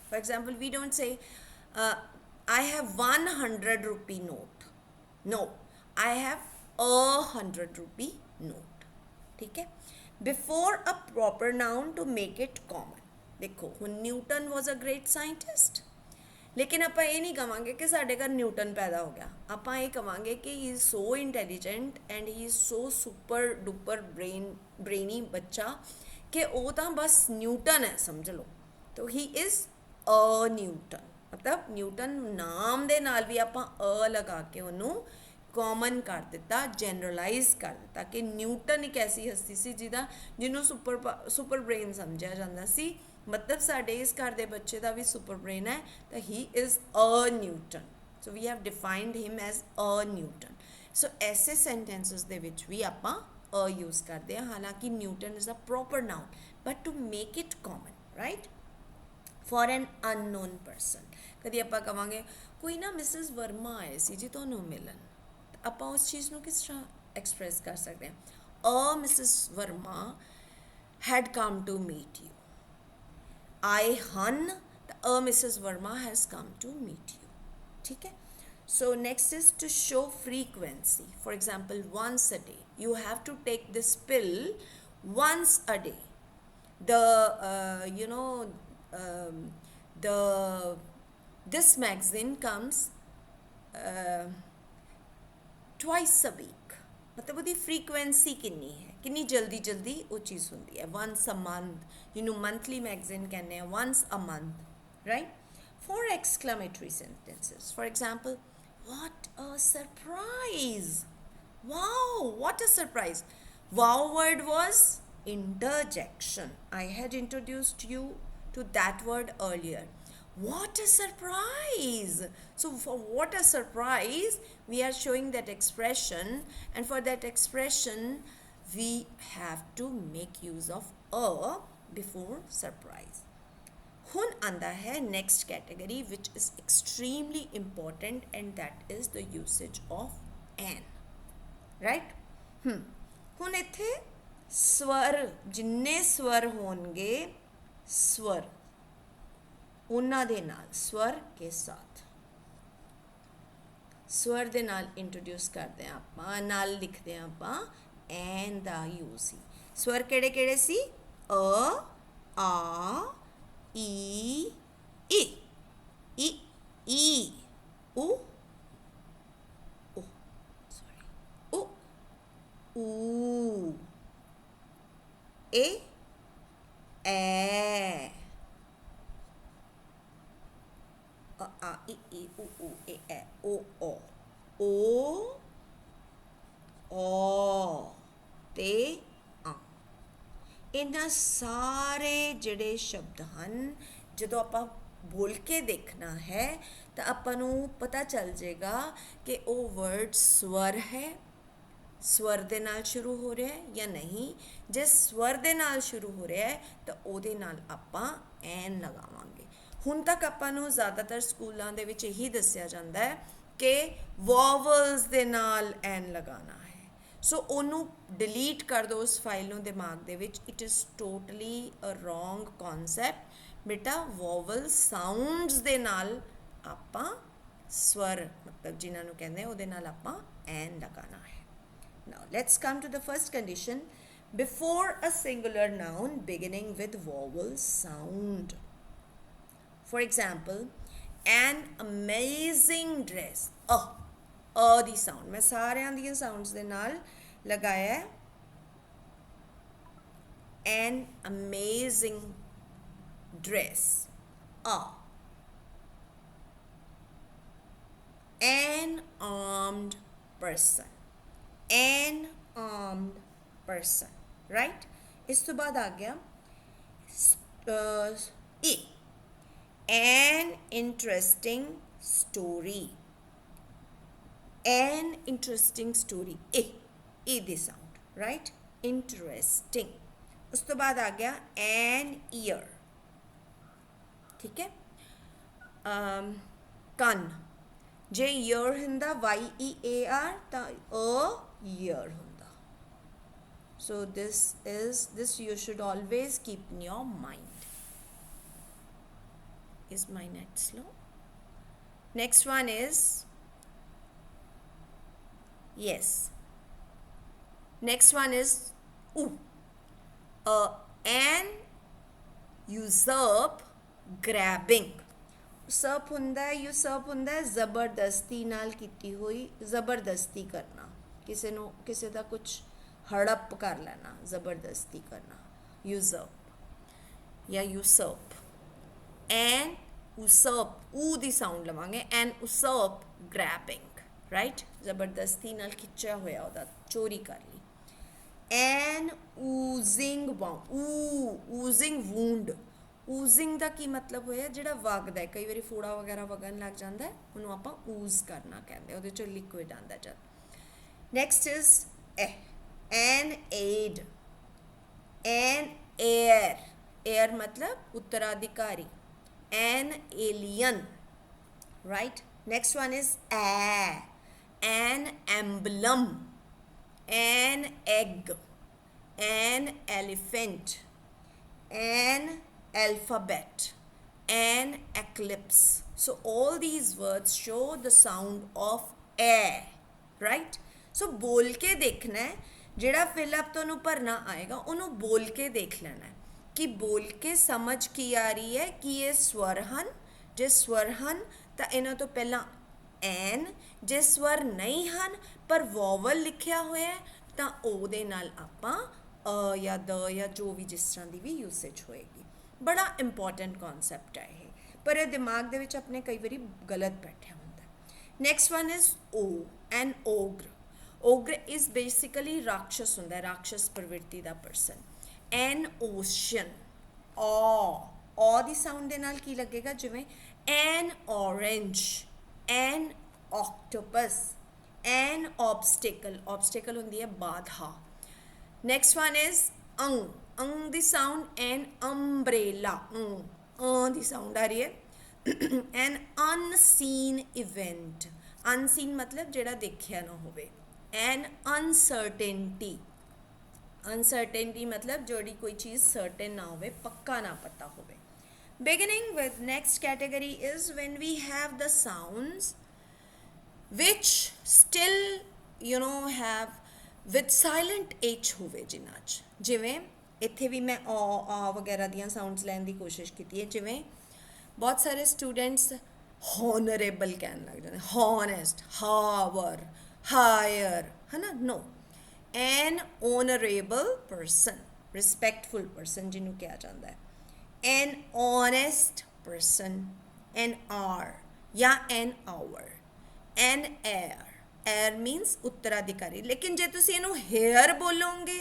for example we don't say I have 100 rupee note, no I have 100 rupee note, ठीक है। before a proper noun to make it common, देखो when Newton was a great scientist, ਲੇਕਿਨ ਆਪਾਂ ਇਹ ਨਹੀਂ ਕਵਾਂਗੇ ਕਿ ਸਾਡੇ ਘਰ ਨਿਊਟਨ ਪੈਦਾ ਹੋ ਗਿਆ, ਆਪਾਂ ਇਹ ਕਵਾਂਗੇ ਕਿ he is so intelligent and he is so super duper brainy ਬੱਚਾ ਕਿ ਉਹ ਤਾਂ ਬਸ ਨਿਊਟਨ ਹੈ ਸਮਝ ਲਓ। ਤੋ ਹੀ ਇਜ਼ ਅ ਨਿਊਟਨ, ਮਤਲਬ ਨਿਊਟਨ ਨਾਮ ਦੇ ਨਾਲ ਵੀ ਆਪਾਂ ਅ ਲਗਾ ਕੇ ਉਹਨੂੰ ਕਾਮਨ ਕਰ ਦਿੱਤਾ, ਜਨਰਲਾਈਜ਼ ਕਰ ਦਿੱਤਾ ਕਿ ਨਿਊਟਨ ਇੱਕ ਐਸੀ ਹਸਤੀ ਸੀ ਜਿਹਨੂੰ ਸੁਪਰ ਬ੍ਰੇਨ ਸਮਝਿਆ ਜਾਂਦਾ ਸੀ। ਮਤਲਬ ਸਾਡੇ ਇਸ ਘਰ ਦੇ ਬੱਚੇ ਦਾ ਵੀ ਸੁਪਰ ਬ੍ਰੇਨ ਹੈ ਤਾਂ he is a Newton. So we have defined him as a Newton. So ਐਸੇ ਸੈਂਟੈਂਸਸ ਦੇ ਵਿੱਚ ਵੀ ਆਪਾਂ ਅ ਯੂਜ਼ ਕਰਦੇ ਹਾਂ, ਹਾਲਾਂਕਿ Newton is a proper noun, but to make it common, right. For an unknown person, ਕਦੀ ਆਪਾਂ ਕਵਾਂਗੇ ਕੋਈ ਨਾ ਮਿਸਿਸ ਵਰਮਾ ਆਏ ਸੀ ਜੀ ਤੁਹਾਨੂੰ ਮਿਲਣ, ਆਪਾਂ ਉਸ ਚੀਜ਼ ਨੂੰ ਕਿਸ ਤਰ੍ਹਾਂ ਐਕਸਪ੍ਰੈਸ ਕਰ ਸਕਦੇ ਹਾਂ, a Mrs Verma had come to meet you. ਆਏ ਹਨ ਤਾਂ a Mrs Verma has come to meet you, ਠੀਕ ਹੈ। So next is to show frequency. For example once a day, you have to take this pill once a day. The the this magazine comes twice a week, मतलब ਉਹਦੀ frequency ਕਿੰਨੀ ਹੈ, ਕਿੰਨੀ ਜਲਦੀ ਜਲਦੀ ਉਹ ਚੀਜ਼ ਹੁੰਦੀ ਹੈ। once a month, ਜਿਹਨੂੰ monthly magazine ਕਹਿੰਦੇ ਆ, once a month, right? For exclamatory sentences, for example, what a surprise! Wow, what a surprise! Wow word was interjection. I had introduced you to that word earlier. What a surprise! So for what a surprise, we are showing that expression, and for that expression we have to make use of a before surprise. ਹੁਣ ਆਂਦਾ ਹੈ next category which is extremely important, and that is the usage of an, right? ਹੁਣ ਇੱਥੇ ਸਵਰ, ਜਿੰਨੇ ਸਵਰ ਹੋਣਗੇ ਸਵਰ ਉਹਨਾਂ ਦੇ ਨਾਲ, ਸਵਰ ਕੇ ਸਾਥ, ਸਵਰ ਦੇ ਨਾਲ ਇੰਟਰੋਡਿਊਸ ਕਰਦੇ ਹਾਂ ਆਪਾਂ, ਨਾਲ ਲਿਖਦੇ ਹਾਂ ਆਪਾਂ ਐਨ ਦਾ ਯੂਜ਼ ਸੀ। ਸਵਰ ਕਿਹੜੇ ਕਿਹੜੇ ਸੀ? ਅ, ਆ, ਈ, ਈ, ਈ, ਈ, ਊ, ਓ, ਸੌਰੀ, ਊ, ਊ, ਏ, ਐ, a i i u u e e o o ਤੇ ਆ। ਇਹਨਾਂ ਸਾਰੇ ਜਿਹੜੇ ਸ਼ਬਦ ਹਨ, ਜਦੋਂ ਆਪਾਂ ਬੋਲ ਕੇ ਦੇਖਣਾ ਹੈ ਤਾਂ ਆਪਾਂ ਨੂੰ ਪਤਾ ਚੱਲ ਜਾਏਗਾ ਕਿ ਉਹ ਵਰਡ ਸਵਰ ਹੈ, ਸਵਰ ਦੇ ਨਾਲ ਸ਼ੁਰੂ ਹੋ ਰਿਹਾ ਹੈ ਜਾਂ ਨਹੀਂ। ਜੇ ਸਵਰ ਦੇ ਨਾਲ ਸ਼ੁਰੂ ਹੋ ਰਿਹਾ ਹੈ ਤਾਂ ਉਹਦੇ ਨਾਲ ਆਪਾਂ ਐਨ ਲਗਾਵਾਂਗੇ। ਹੁਣ ਤੱਕ ਆਪਾਂ ਨੂੰ ਜ਼ਿਆਦਾਤਰ ਸਕੂਲਾਂ ਦੇ ਵਿੱਚ ਇਹੀ ਦੱਸਿਆ ਜਾਂਦਾ ਹੈ ਕਿ ਵੋਵਲਸ ਦੇ ਨਾਲ ਐਨ ਲਗਾਉਣਾ ਹੈ। ਸੋ ਉਹਨੂੰ ਡਿਲੀਟ ਕਰ ਦਿਓ ਉਸ ਫਾਈਲ ਨੂੰ ਦਿਮਾਗ ਦੇ ਵਿੱਚ। It is totally a wrong concept. ਬੇਟਾ ਵੋਵਲ ਸਾਊਂਡਸ ਦੇ ਨਾਲ ਆਪਾਂ ਸਵਰ, ਮਤਲਬ ਜਿਨ੍ਹਾਂ ਨੂੰ ਕਹਿੰਦੇ ਉਹਦੇ ਨਾਲ ਆਪਾਂ ਐਨ ਲਗਾਉਣਾ ਹੈ। Now let's come to the first condition. Before a singular noun beginning with vowel sound. For example, an amazing dress. The sound ਮੈਂ ਸਾਰਿਆਂ ਦੀਆਂ sounds ਦੇ ਨਾਲ ਲਗਾਇਆ ਹੈ। An amazing dress. An armed person. An armed person, right? ਇਸ ਤੋਂ ਬਾਅਦ ਆ ਗਿਆ E. An interesting story. An interesting story. E the sound, right? Interesting. ਉਸ ਤੋਂ ਬਾਅਦ ਆ ਗਿਆ an ear. ਠੀਕ ਹੈ। ਕੰਨ, ਜੇ ear ਹੁੰਦਾ year ਤਾਂ year ਹੁੰਦਾ। So this you should always keep in your mind. Is my net slow? Next one is, yes, next one is an usurp grabbing. ਸਰਪ ਹੁੰਦਾ ਹੈ, ਯੂਸਰਪ ਹੁੰਦਾ ਹੈ ਜ਼ਬਰਦਸਤੀ ਨਾਲ ਕੀਤੀ ਹੋਈ, ਜ਼ਬਰਦਸਤੀ ਕਰਨਾ, ਕਿਸੇ ਨੂੰ ਕਿਸੇ ਦਾ ਕੁਝ ਹੜਪ ਕਰ ਲੈਣਾ, ਜ਼ਬਰਦਸਤੀ ਕਰਨਾ, ਯੂਜ਼ਰਪ ਜਾਂ ਯੂਸਰਪ। ਐਨ ਉਸਰਪ, ਊ ਦੀ ਸਾਊਂਡ ਲਵਾਂਗੇ, ਐਨ ਉਸਰਪ ਗ੍ਰੈਬਿੰਗ, ਰਾਈਟ, ਜ਼ਬਰਦਸਤੀ ਨਾਲ ਖਿੱਚਿਆ ਹੋਇਆ ਉਹਦਾ, ਚੋਰੀ ਕਰ ਲਈ। ਐਨ ਊਜ਼ਿੰਗ ਊਜ਼ਿੰਗ ਵੂੰਡ, ਊਜ਼ਿੰਗ ਦਾ ਕੀ ਮਤਲਬ ਹੋਇਆ, ਜਿਹੜਾ ਵਗਦਾ ਹੈ, ਕਈ ਵਾਰੀ ਫੋੜਾ ਵਗੈਰਾ ਵਗਣ ਲੱਗ ਜਾਂਦਾ ਹੈ, ਉਹਨੂੰ ਆਪਾਂ ਊਜ਼ ਕਰਨਾ ਕਹਿੰਦੇ, ਉਹਦੇ ਚੋਂ ਲਿਕੁਇਡ ਆਉਂਦਾ ਜਦ। Next is an aid, N air, air ਮਤਲਬ ਉੱਤਰਾਧਿਕਾਰੀ, ਐਨ alien, right? Next one is an emblem, an egg, an elephant, an alphabet, an eclipse. So all these words show the sound of a, right? So बोल के देखना है, ਜਿਹੜਾ fill up ਤੁਹਾਨੂੰ ਭਰਨਾ ਆਏਗਾ ਉਹਨੂੰ ਬੋਲ ਕੇ ਦੇਖ ਲੈਣਾ ਹੈ ਕਿ ਬੋਲ ਕੇ ਸਮਝ ਕੀ ਆ ਰਹੀ ਹੈ, ਕਿ ਇਹ ਸਵਰ ਹਨ। ਜੇ ਸਵਰ ਹਨ ਤਾਂ ਇਹਨਾਂ ਤੋਂ ਪਹਿਲਾਂ ਐਨ, ਜੇ ਸਵਰ ਨਹੀਂ ਹਨ ਪਰ ਵੋਵਲ ਲਿਖਿਆ ਹੋਇਆ ਹੈ ਤਾਂ ਉਹਦੇ ਨਾਲ ਆਪਾਂ ਅ ਜਾਂ ਦ ਜਾਂ ਜੋ ਵੀ ਜਿਸ ਤਰ੍ਹਾਂ ਦੀ ਵੀ ਯੂਸੇਜ ਹੋਏਗੀ। ਬੜਾ ਇੰਪੋਰਟੈਂਟ ਕਨਸੈਪਟ ਹੈ ਇਹ, ਪਰ ਇਹ ਦਿਮਾਗ ਦੇ ਵਿੱਚ ਆਪਣੇ ਕਈ ਵਾਰੀ ਗਲਤ ਬੈਠਿਆ ਹੁੰਦਾ। Next one is O, an ogre. Ogre is basically ਰਾਕਸ਼ਸ ਹੁੰਦਾ, ਰਾਕਸ਼ਸ ਪ੍ਰਵਿਰਤੀ ਦਾ ਪਰਸਨ। ਐਨ ਓਸ਼ਨ, ਔ ਦੀ ਸਾਊਂਡ ਦੇ ਨਾਲ ਕੀ ਲੱਗੇਗਾ, ਜਿਵੇਂ ਐਨ ਔਰੇਂਜ, ਐਨ ਔਕਟੋਪਸ, ਐਨ ਔਬਸਟੇਕਲ, ਔਬਸਟੇਕਲ ਹੁੰਦੀ ਹੈ ਬਾਧਾ। ਨੈਕਸਟ ਵਨ ਇਜ਼ ਅੰਗ, ਅੰਗ ਦੀ ਸਾਊਂਡ ਐਨ ਅੰਬਰੇਲਾ, ਦੀ ਸਾਊਂਡ ਆ ਰਹੀ ਹੈ। ਐਨ ਅਨਸੀਨ ਇਵੈਂਟ, ਅਨਸੀਨ ਮਤਲਬ ਜਿਹੜਾ ਦੇਖਿਆ ਨਾ ਹੋਵੇ। ਐਨ ਅਨਸਰਟੇਨਟੀ, ਅਨਸਰਟੇਨਟੀ ਮਤਲਬ ਜਿਹੜੀ ਕੋਈ ਚੀਜ਼ ਸਰਟਨ ਨਾ ਹੋਵੇ, ਪੱਕਾ ਨਾ ਪਤਾ ਹੋਵੇ। Beginning with next category is when we have the sounds which still have with silent h ਹੋਵੇ ਜਿਨ੍ਹਾਂ 'ਚ, ਜਿਵੇਂ ਇੱਥੇ ਵੀ ਮੈਂ ਆ ਵਗੈਰਾ ਦੀਆਂ ਸਾਊਂਡਸ ਲੈਣ ਦੀ ਕੋਸ਼ਿਸ਼ ਕੀਤੀ ਹੈ। ਜਿਵੇਂ ਬਹੁਤ ਸਾਰੇ ਸਟੂਡੈਂਟਸ ਹੋਨਰੇਬਲ ਕਹਿਣ ਲੱਗ ਜਾਂਦੇ, ਹੌਨੈਸਟ, ਹਾਵਰ, ਹਾਇਰ, ਹੈ ਨਾ, ਨੋ, ਐਨ ਓਨਰੇਬਲ ਪਰਸਨ, ਰਿਸਪੈਕਟਫੁਲ ਪਰਸਨ ਜਿਹਨੂੰ ਕਿਹਾ ਜਾਂਦਾ ਹੈ। an honest person, an hour या an hour, an heir, heir means उत्तराधिकारी। लेकिन जे तुसी इनू हेयर बोलोगे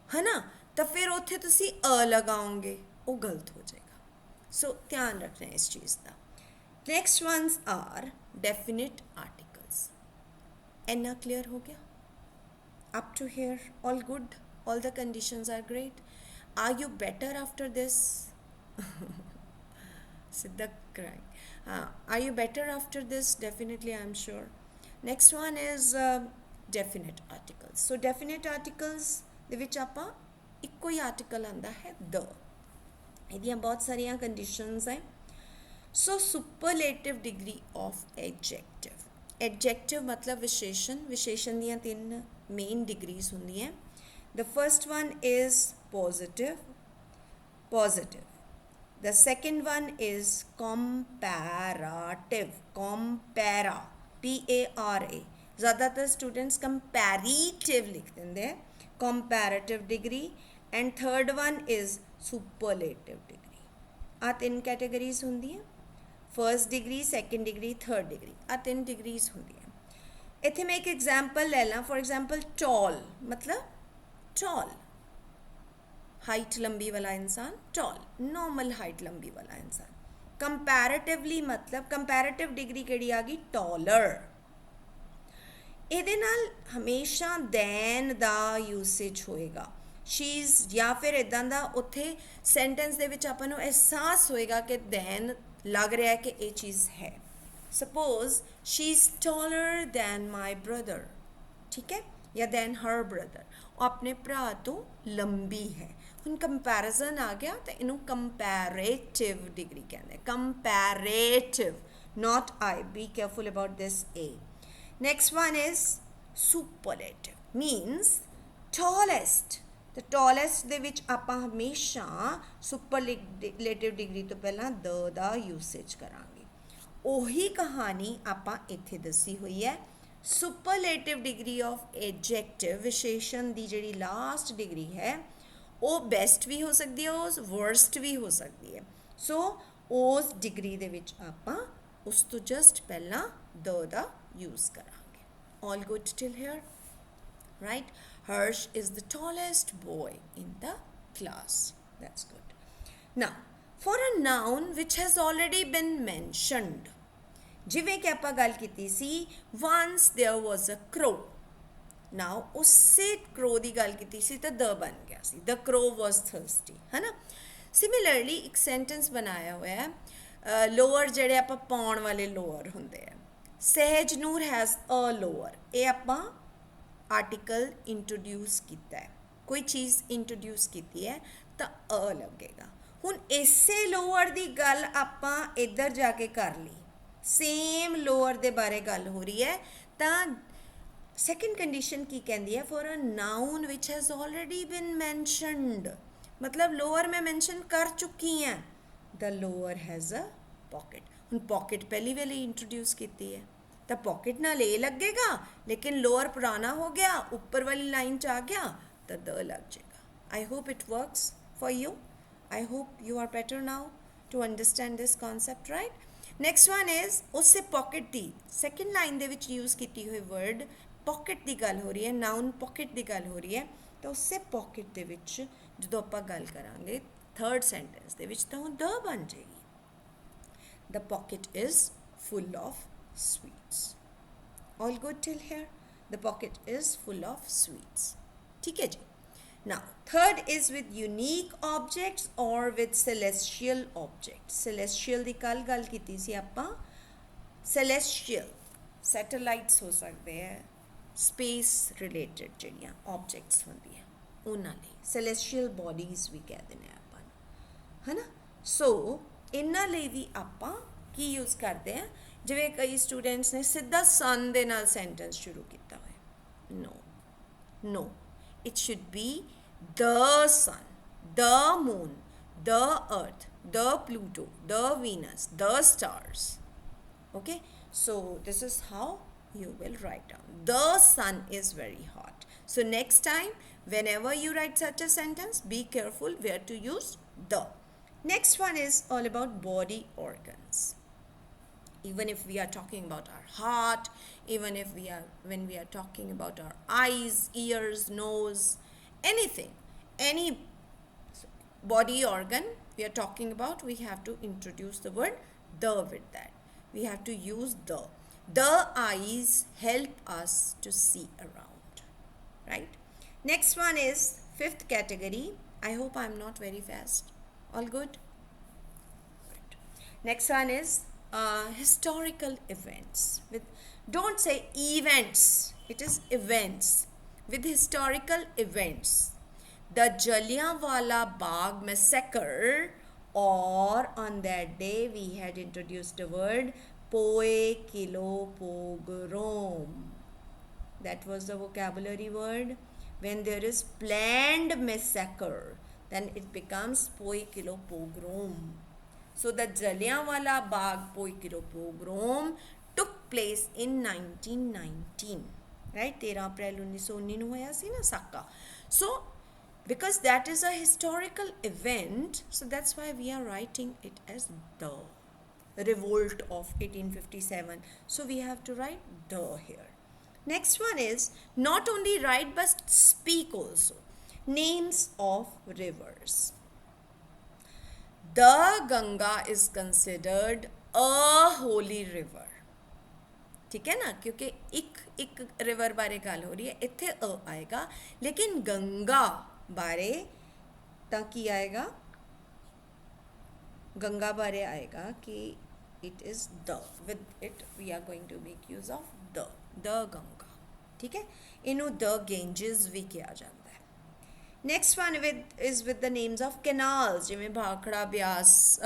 है ना तो फिर उत्थे तुसी अ लगाओगे, वो गलत हो जाएगा। सो ध्यान रखना है इस चीज़ का। Next ones are definite articles. इन्ना क्लियर हो गया? Up to here all good, all the conditions are great. Are you better after this? Siddha crying. Are you better after this? Definitely, I'm sure. Next one is definite articles. So definite articles ਦੇ ਵਿੱਚ ਆਪਾਂ ਇੱਕੋ ਹੀ article ਆਉਂਦਾ ਹੈ ਦ, ਇਹਦੀਆਂ ਬਹੁਤ ਸਾਰੀਆਂ conditions ਹੈ। ਸੋ ਸੁਪਰਲੇਟਿਵ ਡਿਗਰੀ ਆਫ ਐਡਜੈਕਟਿਵ, ਐਡਜੈਕਟਿਵ ਮਤਲਬ ਵਿਸ਼ੇਸ਼ਣ, ਵਿਸ਼ੇਸ਼ਣ ਦੀਆਂ 3 ਮੇਨ ਡਿਗਰੀਜ਼ ਹੁੰਦੀਆਂ। The first one is positive, positive. The second one is comparative, compara, P-A-R-A. ज़्यादातर स्टूडेंट्स comparative लिख देंगे हैं, comparative degree. And third one is superlative degree. आ 3 कैटेगरीज होंगी हैं, first degree, second degree, third degree, आ 3 degrees होंगी हैं। इत्थे मैं एक एग्जाम्पल ले ला। फॉर एग्जाम्पल टॉल मतलब टॉल, हाइट लंबी वाला इंसान, टॉल, नॉर्मल हाइट लंबी वाला इंसान। कंपैरेटिवली मतलब कंपैरेटिव डिग्री केड़ी आ गई, टॉलर। ਇਹਦੇ ਨਾਲ ਹਮੇਸ਼ਾ ਦੈਨ ਦਾ ਯੂਸੇਜ ਹੋਏਗਾ, ਸ਼ੀਜ਼ ਜਾਂ ਫਿਰ ਇਦਾਂ ਦਾ ਉੱਥੇ ਸੈਂਟੈਂਸ ਦੇ ਵਿੱਚ ਆਪਾਂ ਨੂੰ ਅਹਿਸਾਸ ਹੋਏਗਾ ਕਿ ਦੈਨ ਲੱਗ ਰਿਹਾ ਹੈ ਕਿ ਇਹ ਚੀਜ਼ ਹੈ। Suppose she is taller than my brother, ਠੀਕ ਹੈ, ਜਾਂ ਦੈਨ ਹਰ ਬ੍ਰਦਰ, ਉਹ ਆਪਣੇ ਭਰਾ ਤੋਂ ਲੰਬੀ ਹੈ। ਹੁਣ ਕੰਪੈਰੀਜ਼ਨ ਆ ਗਿਆ ਤਾਂ ਇਹਨੂੰ ਕੰਪੈਰੇਟਿਵ ਡਿਗਰੀ ਕਹਿੰਦੇ, comparative, not I. Be careful about this A. Next one is superlative, means tallest. The tallest ਦੇ ਵਿੱਚ ਆਪਾਂ ਹਮੇਸ਼ਾ ਸੁਪਰਲੇਟਿਵ ਡਿਗਰੀ ਤੋਂ ਪਹਿਲਾਂ ਦ ਦਾ ਯੂਸੇਜ ਕਰਾਂਗੇ। ਉਹੀ ਕਹਾਣੀ ਆਪਾਂ ਇੱਥੇ ਦੱਸੀ ਹੋਈ ਹੈ। ਸੁਪਰਲੇਟਿਵ ਡਿਗਰੀ ਆਫ ਐਡਜੈਕਟਿਵ, ਵਿਸ਼ੇਸ਼ਣ ਦੀ ਜਿਹੜੀ ਲਾਸਟ ਡਿਗਰੀ ਹੈ ਉਹ ਬੈਸਟ ਵੀ ਹੋ ਸਕਦੀ ਹੈ, ਉਸ ਵਰਸਟ ਵੀ ਹੋ ਸਕਦੀ ਹੈ। ਸੋ ਉਸ ਡਿਗਰੀ ਦੇ ਵਿੱਚ ਆਪਾਂ ਉਸ ਤੋਂ ਜਸਟ ਪਹਿਲਾਂ ਦ ਦਾ ਯੂਜ਼ ਕਰਾਂਗੇ। All good till here, right? Harsh is the tallest boy in the class. That's good. Now, for a noun which has already been mentioned, ਜਿਵੇਂ ਕਿ ਆਪਾਂ ਗੱਲ ਕੀਤੀ ਸੀ, once there was a crow. Now, ਉਸੇ crow ਦੀ ਗੱਲ ਕੀਤੀ ਸੀ ਤਾਂ the ਬਣ ਗਿਆ ਸੀ, the crow was thirsty, ਹੈ ਨਾ? Similarly, ਇੱਕ sentence ਬਣਾਇਆ ਹੋਇਆ ਹੈ, ਲੋਅਰ ਜਿਹੜੇ ਆਪਾਂ ਪਾਉਣ ਵਾਲੇ ਲੋਅਰ ਹੁੰਦੇ ਆ, ਸਹਿਜ ਨੂਰ ਹੈਜ਼ ਅ ਲੋਅਰ, ਇਹ ਆਪਾਂ ਆਰਟੀਕਲ ਇੰਟਰੋਡਿਊਸ ਕੀਤਾ ਹੈ, ਕੋਈ ਚੀਜ਼ ਇੰਟਰੋਡਿਊਸ ਕੀਤੀ ਹੈ ਤਾਂ ਅ ਲੱਗੇਗਾ। ਹੁਣ ਇਸੇ ਲੋਅਰ ਦੀ ਗੱਲ ਆਪਾਂ ਇੱਧਰ ਜਾ ਕੇ ਕਰ ਲਈ, ਸੇਮ ਲੋਅਰ ਦੇ ਬਾਰੇ ਗੱਲ ਹੋ ਰਹੀ ਹੈ, ਤਾਂ ਸੈਕਿੰਡ ਕੰਡੀਸ਼ਨ ਕੀ ਕਹਿੰਦੀ ਹੈ? For a noun which has already been mentioned, ਮਤਲਬ ਲੋਅਰ ਮੈਂ ਮੈਂਸ਼ਨ ਕਰ ਚੁੱਕੀ ਹਾਂ। ਦ ਲੋਅਰ ਹੈਜ਼ ਅ ਪॉकेट, ਹੁਣ ਪॉकेट ਪਹਿਲੀ ਵੇਲੇ ਇੰਟਰੋਡਿਊਸ ਕੀਤੀ ਹੈ ਤਾਂ पॉकेट ਨਾਲ ਇਹ ਲੱਗੇਗਾ, ਲੇਕਿਨ ਲੋਅਰ ਪੁਰਾਣਾ ਹੋ ਗਿਆ, ਉੱਪਰ ਵਾਲੀ ਲਾਈਨ 'ਚ ਆ ਗਿਆ ਤਾਂ ਦ ਲੱਗ ਜਾਏਗਾ। I hope it works for you, I hope you are better now to understand this concept, right. Next one is, ਉਸੇ पॉकेट ਦੀ ਸੈਕਿੰਡ ਲਾਈਨ ਦੇ ਵਿੱਚ ਯੂਜ਼ ਕੀਤੀ ਹੋਈ ਵਰਡ पॉकेट ਦੀ ਗੱਲ ਹੋ ਰਹੀ ਹੈ, ਨਾउन पॉकेट ਦੀ ਗੱਲ ਹੋ ਰਹੀ ਹੈ, ਤਾਂ ਉਸੇ पॉकेट ਦੇ ਵਿੱਚ ਜਦੋਂ ਆਪਾਂ ਗੱਲ ਕਰਾਂਗੇ ਥਰਡ ਸੈਂਟੈਂਸ ਦੇ ਵਿੱਚ ਤਾਂ ਉਹ ਦ ਬਣ ਜਾਏਗੀ। The pocket is full of sweets. All good till here? The pocket is full of sweets. ठीक है जी. Now, third is with unique objects or with celestial objects. Celestial ਦੀ ਕੱਲ ਗੱਲ ਕੀਤੀ ਸੀ ਆਪਾਂ। Celestial satellites ਹੋ ਸਕਦੇ ਹੈ, space related ਜਿਹੜੀਆਂ objects ਹੁੰਦੀਆਂ ਉਹਨਾਂ ਲਈ celestial bodies ਵੀ ਕਹਿ ਦਿੰਦੇ ਆਪਾਂ, ਹੈ ਨਾ? ਸੋ ਇਹਨਾਂ ਲਈ ਵੀ ਆਪਾਂ ਕੀ ਯੂਜ਼ ਕਰਦੇ ਹਾਂ? ਜਿਵੇਂ ਕਈ ਸਟੂਡੈਂਟਸ ਨੇ ਸਿੱਧਾ ਸਨ ਦੇ ਨਾਲ ਸੈਂਟੈਂਸ ਸ਼ੁਰੂ ਕੀਤਾ ਹੋਇਆ, no, it should be the sun, the moon, the earth, the Pluto, the Venus, the stars. Okay, so this is how you will write down. The sun is very hot. So next time, whenever you write such a sentence, be careful where to use the. Next one is all about body organs. Even if we are talking about our heart, even if when we are talking about our eyes, ears, nose, anything, any body organ we are talking about, we have to introduce the word the with that. We have to use the. The eyes help us to see around, right? Next one is fifth category. I hope I'm not very fast. All good? Right. Next one is historical events. Don't say events, it is events. With historical events, the Jallianwala Bagh massacre, or on that day we had introduced the word poe kilo pogrom. That was the vocabulary word. When there is planned massacre, then it becomes poe kilo pogrom. So the Jallianwala Bagh poe kilo pogrom took place in 1919, right? 13 April 1919 ਨੂੰ ਹੋਇਆ ਸੀ ਨਾ ਸਾਕਾ। So because that is a historical event, so that's why we are writing it as the revolt of 1857. So we have to write the here. Next one is not only write but speak also. Names of rivers. The Ganga is considered a holy river. ठीक है ना, क्योंकि एक river बारे गल हो रही है, इत्थे अ आएगा, लेकिन गंगा बारे ਤਾਂ ਕੀ ਆਏਗਾ? ਗੰਗਾ ਬਾਰੇ ਆਏਗਾ ਕਿ it is the, with it we are going to make use of the Ganga, ਠੀਕ ਹੈ? ਇਹਨੂੰ the Ganges ਵੀ ਕਿਹਾ ਜਾਂਦਾ ਹੈ। Next one is with the names of canals, ਜਿਵੇਂ ਭਾਖੜਾ, ਬਿਆਸ,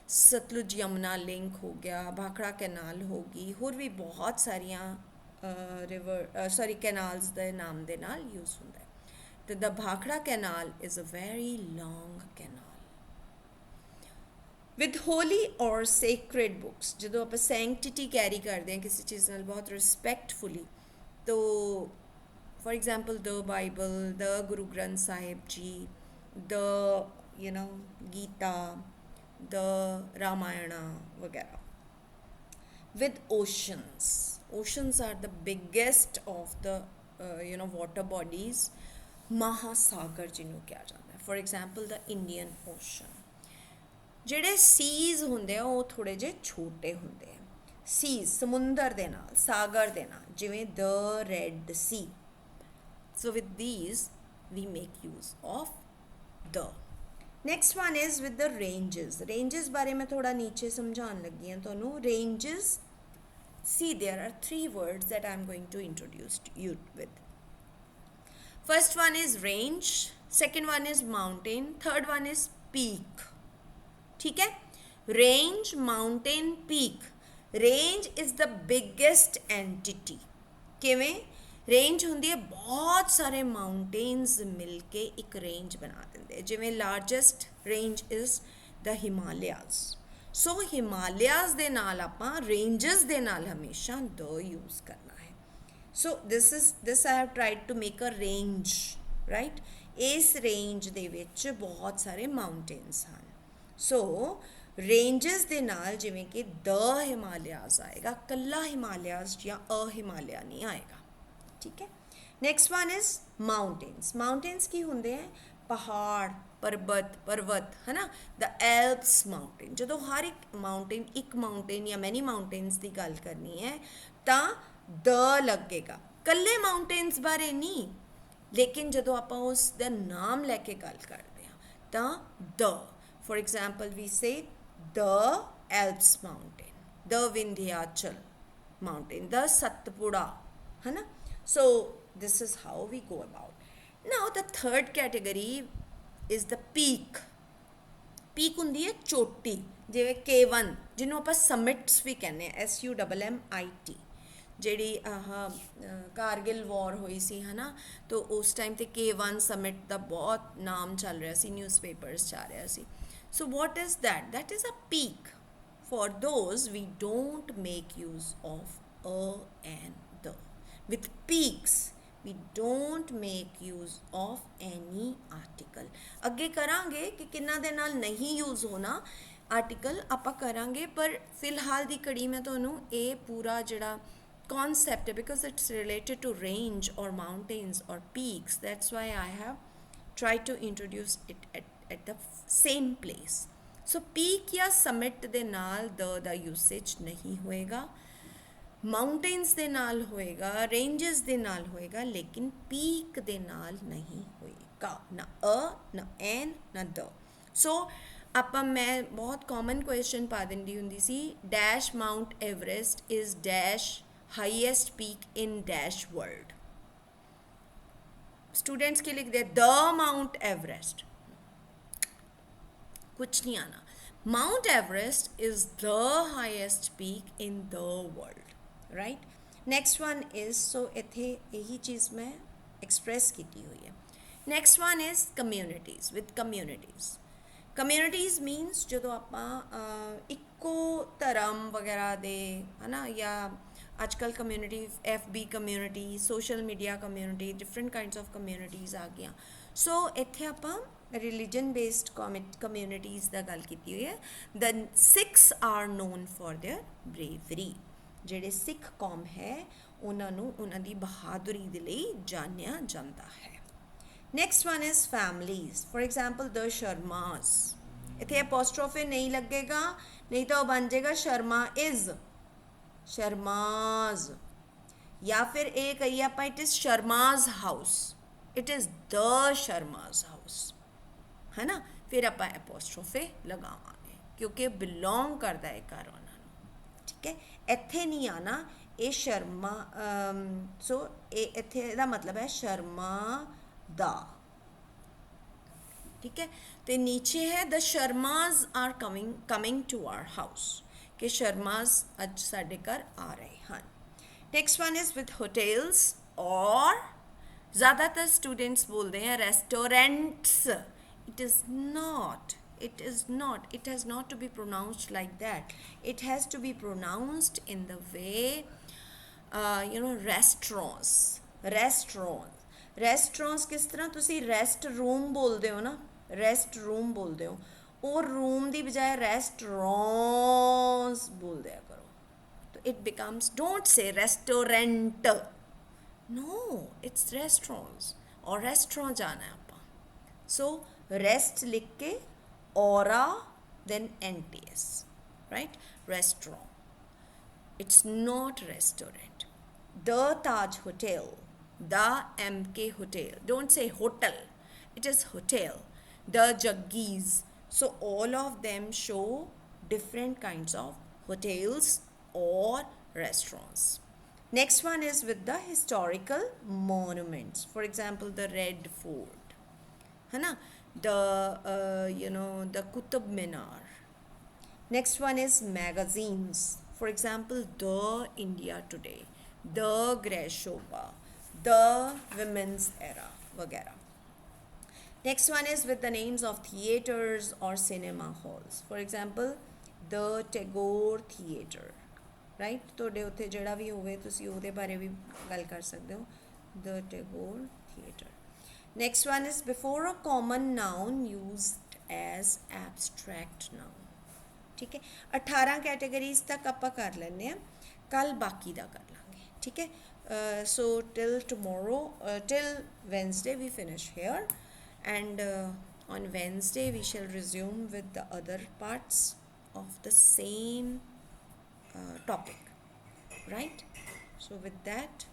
ਸਤਲੁਜ ਯਮੁਨਾ ਲਿੰਕ ਹੋ ਗਿਆ, ਭਾਖੜਾ ਕੈਨਾਲ ਹੋ ਗਈ, ਹੋਰ ਵੀ ਬਹੁਤ ਸਾਰੀਆਂ ਕੈਨਾਲਸ ਦੇ ਨਾਮ ਦੇ ਨਾਲ ਯੂਜ਼ ਹੁੰਦਾ ਹੈ। The Bhakhra Canal is a very long canal. With holy or sacred books, ਜਦੋਂ ਆਪਾਂ ਸੈਂਕਟਿਟੀ ਕੈਰੀ ਕਰਦੇ ਹਾਂ ਕਿਸੇ ਚੀਜ਼ ਨਾਲ ਬਹੁਤ ਰਿਸਪੈਕਟਫੁਲੀ, ਤੋ for example the Bible, the Guru Granth Sahib ji, the Gita, the Ramayana वगैरह. With oceans, oceans are the biggest of the water bodies. महासागर ਜਿਹਨੂੰ ਕਿਹਾ ਜਾਂਦਾ ਹੈ. For example the Indian ocean. ਜਿਹੜੇ ਸੀਜ਼ ਹੁੰਦੇ ਆ ਉਹ ਥੋੜੇ ਜਿਹੇ ਛੋਟੇ ਹੁੰਦੇ ਆ. ਸੀਜ਼ ਸਮੁੰਦਰ ਦੇ ਨਾਲ, ਸਾਗਰ ਦੇ ਨਾਲ, ਜਿਵੇਂ the Red Sea. So with these we make use of the. Next one is with the ranges. Ranges बारे में थोड़ा नीचे समझाने लगी हैं ਤੁਹਾਨੂੰ. Ranges, see there are 3 words that I am going to introduce you with. First one is range, second one is mountain, third one is peak. ठीक है. Range, mountain, peak. Range is the biggest entity. ਕਿਵੇਂ? Range ਹੁੰਦੀ ਹੈ ਬਹੁਤ ਸਾਰੇ mountains ਮਿਲ ਕੇ ਇੱਕ range ਬਣਾ ਦਿੰਦੇ ਆ. ਜਿਵੇਂ ਲਾਰਜੈਸਟ ਰੇਂਜ ਇਜ਼ ਦ ਹਿਮਾਲਿਆਜ਼. ਸੋ ਹਿਮਾਲਿਆਜ਼ ਦੇ ਨਾਲ ਆਪਾਂ ਰੇਂਜਸ ਦੇ ਨਾਲ ਹਮੇਸ਼ਾ ਦ ਯੂਜ਼ ਕਰਨਾ ਹੈ. So this I have tried to make a range, right. ਇਸ ਰੇਂਜ ਦੇ ਵਿੱਚ ਬਹੁਤ ਸਾਰੇ ਮਾਊਂਟੇਨਸ ਹਨ. ਸੋ ਰੇਂਜਸ ਦੇ ਨਾਲ ਜਿਵੇਂ ਕਿ ਦ ਹਿਮਾਲਿਆਜ਼ ਆਏਗਾ, ਕੱਲਾ ਹਿਮਾਲਿਆਜ਼ ਜਾਂ ਅ ਹਿਮਾਲਿਆ ਨਹੀਂ ਆਏਗਾ. ठीक है. Next one is mountains. Mountains की होंगे हैं पहाड़, पर्वत है ना. The Alps mountain. जो हर एक माउंटेन या मैनी माउंटेन्स की गल करनी है तो द लगेगा. कल्ले माउंटेन्स बारे नहीं, लेकिन जो आप उसका नाम लैके गल करते हैं तो द. फॉर एग्जाम्पल वी से the Alps mountain, the Vindhyachal mountain, the Satpura, है ना. So this is how we go about. Now the third category is the peak. Peak ਹੁੰਦੀ ਹੈ ਚੋਟੀ, ਜਿਵੇਂ K1 ਜਿਹਨੂੰ ਆਪਾਂ ਸਮਿਟਸ ਵੀ ਕਹਿੰਦੇ ਆ, SUMMIT. ਜਿਹੜੀ ਕਾਰਗਿਲ ਵਾਰ ਹੋਈ ਸੀ ਹੈ ਨਾ, ਤਾਂ ਉਸ ਟਾਈਮ ਤੇ K1 ਸਮਿਟ ਦਾ ਬਹੁਤ ਨਾਮ ਚੱਲ ਰਿਹਾ ਸੀ, ਨਿਊਜ਼ਪੇਪਰਸ 'ਚ ਆ ਰਿਹਾ ਸੀ. So what is that? That is a peak. For those we don't make use of a and the. With peaks we don't make use of any article. ਅੱਗੇ ਕਰਾਂਗੇ ਕਿ ਕਿੰਨਾ ਦੇ ਨਾਲ ਨਹੀਂ ਯੂਜ਼ ਹੋਣਾ ਆਰਟੀਕਲ ਆਪਾਂ ਕਰਾਂਗੇ, ਪਰ ਫਿਲਹਾਲ ਦੀ ਘੜੀ ਮੈਂ ਤੁਹਾਨੂੰ ਇਹ ਪੂਰਾ ਜਿਹੜਾ concept है, because it's related to range or mountains or peaks, that's why I have tried to introduce it at the same place. So peak या summit ਦੇ ਨਾਲ the usage नहीं होएगा, माउंटेन्स ਦੇ ਨਾਲ ਹੋਏਗਾ, रेंजेस ਦੇ ਨਾਲ ਹੋਏਗਾ, लेकिन peak ਦੇ ਨਾਲ नहीं होएगा. ना ना एन ना द. सो ਆਪਾਂ ਮੈਂ ਬਹੁਤ ਕਾਮਨ ਕੁਐਸਚਨ ਪਾ ਦਿੰਦੀ ਹੁੰਦੀ ਸੀ, dash Mount Everest is dash highest peak in dash world. Students के लिख दे द माउंट एवरेस्ट, कुछ नहीं आना. Mount Everest is the highest peak in the world, right. Next one is, so इत्थे यही चीज़ मैं एक्सप्रैस की हुई है. Next one is communities. With communities, communities means जो ਆਪਾਂ ਇੱਕੋ ਧਰਮ ਵਗੈਰਾ ਦੇ ਹੈ ਨਾ, ਜਾਂ आजकल community FB community, social media community, different kinds of communities आ गई. सो इत्थे आपां रिलीजन बेस्ड कम्यूनिटीज़ दा गल कीती हुई है. The Sikhs are known for their bravery. जिहड़े सिख कौम है उन्हां नूं उन्हां दी बहादुरी दे लई जानिया जांदा है. Next one is families. For example the Sharma's. इत्थे एपोस्ट्रोफे नहीं लगेगा, नहीं तो बन जाएगा शर्मा इज़, शर्माज. या फिर ये कहिए आप it is Sharma's house, it is the Sharma's house, है ना. फिर आप एपोस्ट्रोफे लगावांगे क्योंकि बिलोंग करता है घर उन्होंने, ठीक है. इत्थे नहीं आना ये शर्मा. सो इत्थे दा मतलब है शर्मा दा, ठीक है. तो नीचे है the Sharmas are coming to our house, कि शर्माज अज साढ़े घर आ रहे हैं. Next one is with hotels, और ज़्यादातर स्टूडेंट्स बोलते हैं restaurants. It is not, it is not, it has not to be pronounced like that. It has to be pronounced in the way, restaurants ਕਿਸ ਤਰ੍ਹਾਂ ਤੁਸੀਂ ਰੈਸਟ ਰੂਮ ਬੋਲਦੇ ਹੋ ਨਾ, ਰੈਸਟ ਰੂਮ ਬੋਲਦੇ ਹੋ, ਉਹ ਰੂਮ ਦੀ ਬਜਾਏ ਰੈਸਟੋਰੈਂਟਸ ਬੋਲ ਦਿਆ ਕਰੋ, तो it becomes, don't say restaurant, no, it's restaurants, और restaurant जाना है आपा, so rest लिख के aura then nts, right, restaurant, it's not restaurant. The Taj Hotel, the MK Hotel, don't say hotel, it is hotel. The Jaggies, so all of them show different kinds of hotels or restaurants. Next one is with the historical monuments, for example the Red Fort, है ना, the the Qutub Minar. Next one is magazines, for example the India Today, the Greshova, the Women's Era वगैरह. Next one is with the names of theaters or cinema halls, for example the Tagore Theatre, right, ਤੁਹਾਡੇ ਉੱਥੇ ਜਿਹੜਾ ਵੀ ਹੋਵੇ ਤੁਸੀਂ ਉਹਦੇ ਬਾਰੇ ਵੀ ਗੱਲ ਕਰ ਸਕਦੇ ਹੋ, the Tagore Theatre. Next one is before a common noun used as abstract noun. ठीक है, 18 कैटेगरीज तक ਆਪਾਂ ਕਰ ਲੈਂਦੇ ਹਾਂ, ਕੱਲ ਬਾਕੀ ਦਾ ਕਰ ਲਾਂਗੇ, ਠੀਕ ਹੈ. So till tomorrow, till Wednesday we finish here, and on Wednesday we shall resume with the other parts of the same topic, right? So with that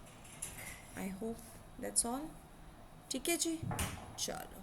I hope that's all. ठीक है जी, चलो.